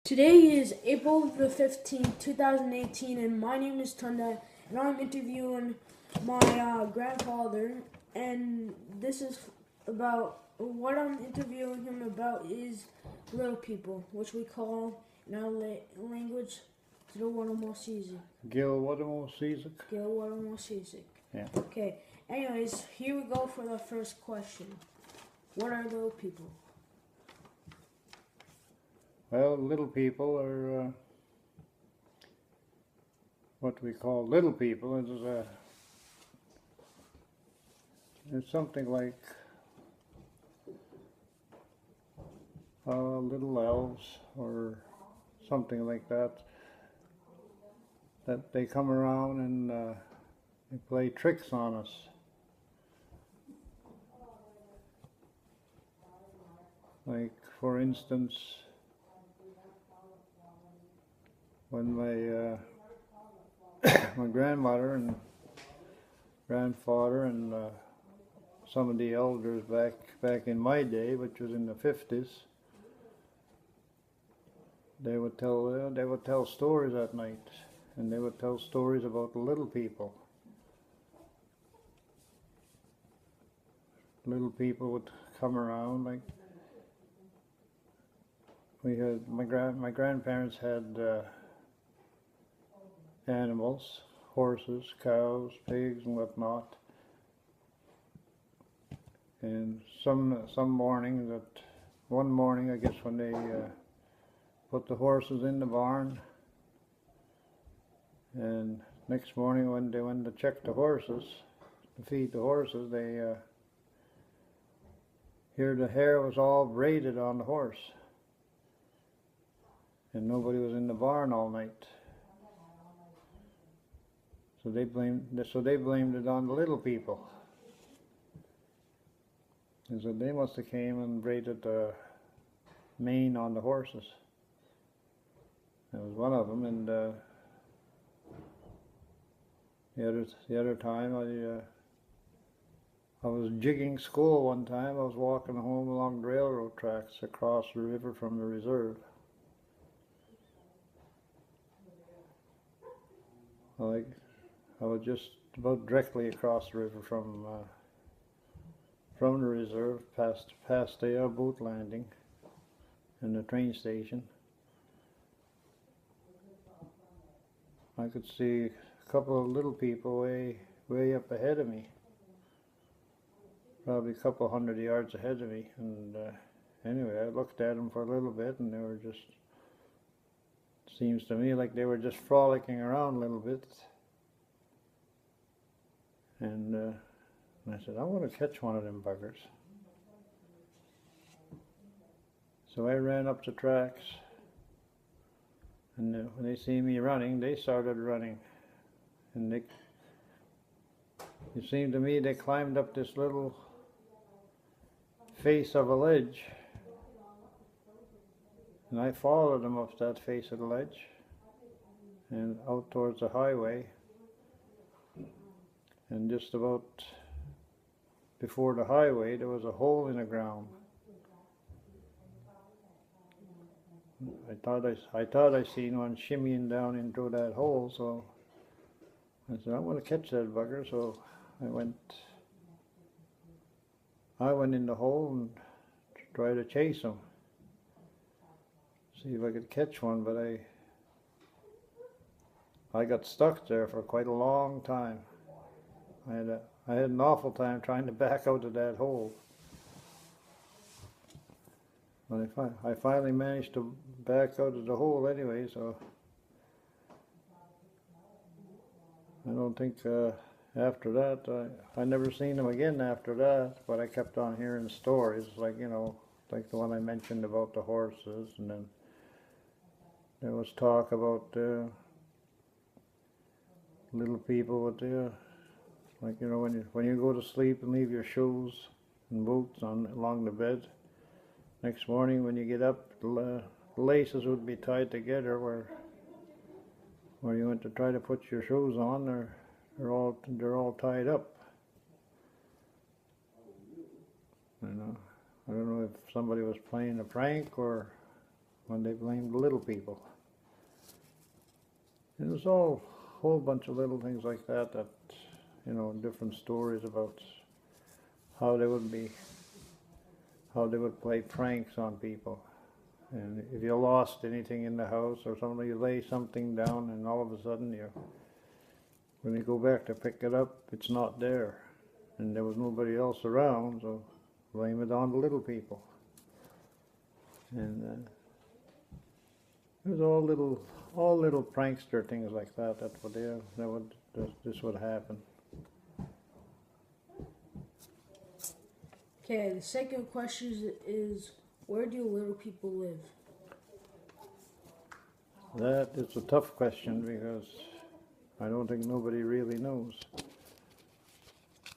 Today is April the 15th, 2018, and my name is Tunda, and I'm interviewing my grandfather, and this is about, what I'm interviewing him about is little people, which we call, in our language, Gilwaramosisic. Gilwaramosisic? Gilwaramosisic. Yeah. Okay, anyways, here we go for the first question. What are little people? Well, little people are what we call little people. It's something like little elves or something like that. That they come around and they play tricks on us. Like, for instance, when my grandmother and grandfather and some of the elders back in my day, which was in the 50s, they would tell stories at night, and they would tell stories about the little people. Little people would come around, like my grandparents had animals, horses, cows, pigs, and whatnot. And one morning, I guess, when they put the horses in the barn, and next morning when they went to check the horses, to feed the horses, they hear the hair was all braided on the horse, and nobody was in the barn all night. So they blamed it on the little people. And so they must have came and braided the mane on the horses. That was one of them. And the other time, I was jigging school one time. I was walking home along the railroad tracks across the river from the reserve. I was just about directly across the river from the reserve, past the boat landing and the train station. I could see a couple of little people way up ahead of me, probably a couple hundred yards ahead of me. And anyway, I looked at them for a little bit, and they were just, seems to me like they were just frolicking around a little bit. And I said, I want to catch one of them buggers. So I ran up the tracks, and when they see me running, they started running. And it seemed to me they climbed up this little face of a ledge, and I followed them up that face of the ledge and out towards the highway. And just about before the highway, there was a hole in the ground. I thought I seen one shimmying down into that hole, so I said, I want to catch that bugger. So I went in the hole and tried to chase him, see if I could catch one, but I got stuck there for quite a long time. I had an awful time trying to back out of that hole. But I finally managed to back out of the hole anyway, so I don't think after that, I never seen him again after that, but I kept on hearing stories, like, like the one I mentioned about the horses, and then there was talk about little people with like, when you go to sleep and leave your shoes and boots along the bed, next morning when you get up, the laces would be tied together where you went to try to put your shoes on. They're all tied up. I don't know if somebody was playing a prank or when they blamed the little people. It was all a whole bunch of little things like that, you know, different stories about how they would play pranks on people. And if you lost anything in the house or somebody lay something down and all of a sudden when you go back to pick it up, it's not there. And there was nobody else around, so blame it on the little people. And it was all little prankster things like that. This would happen. Okay, the second question is, where do little people live? That is a tough question because I don't think nobody really knows.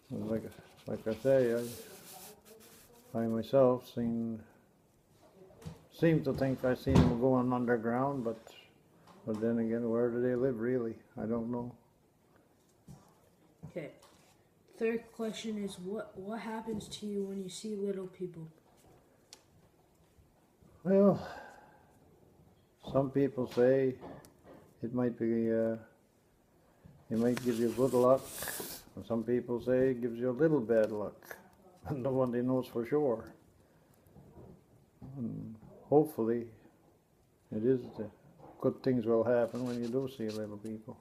Like I say, I myself seem to think I seen them going underground, but then again, where do they live really? I don't know. Okay. Third question is, what happens to you when you see little people? Well, some people say it might give you good luck, and some people say it gives you a little bad luck, and nobody knows for sure. And hopefully, good things will happen when you do see little people.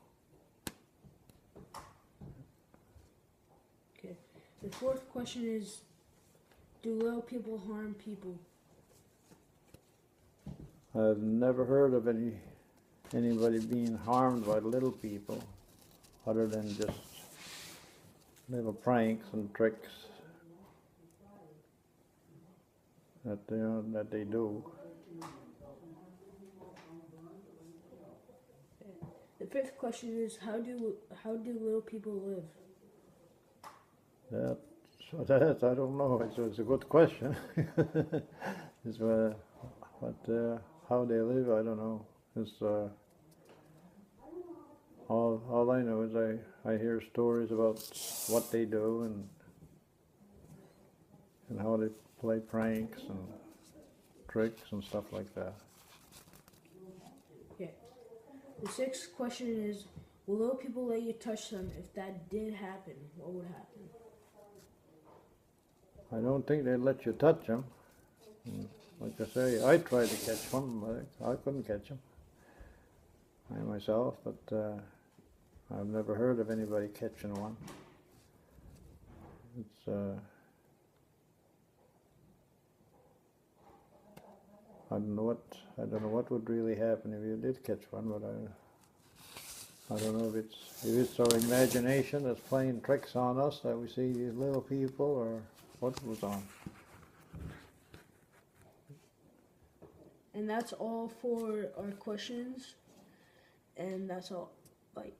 Okay. The fourth question is, do little people harm people? I've never heard of anybody being harmed by little people, other than just little pranks and tricks that they do. The fifth question is, how do little people live? That I don't know. It's a good question. How they live, I don't know. It's all I know is I hear stories about what they do and how they play pranks and tricks and stuff like that. Okay. The sixth question is, will little people let you touch them? If that did happen, what would happen? I don't think they'd let you touch them. Like I say, I tried to catch one, but I couldn't catch them. I myself, but I've never heard of anybody catching one. It's I don't know what would really happen if you did catch one, but I don't know if it's our imagination that's playing tricks on us that we see these little people, or what was on. And that's all for our questions. And that's all. Bye.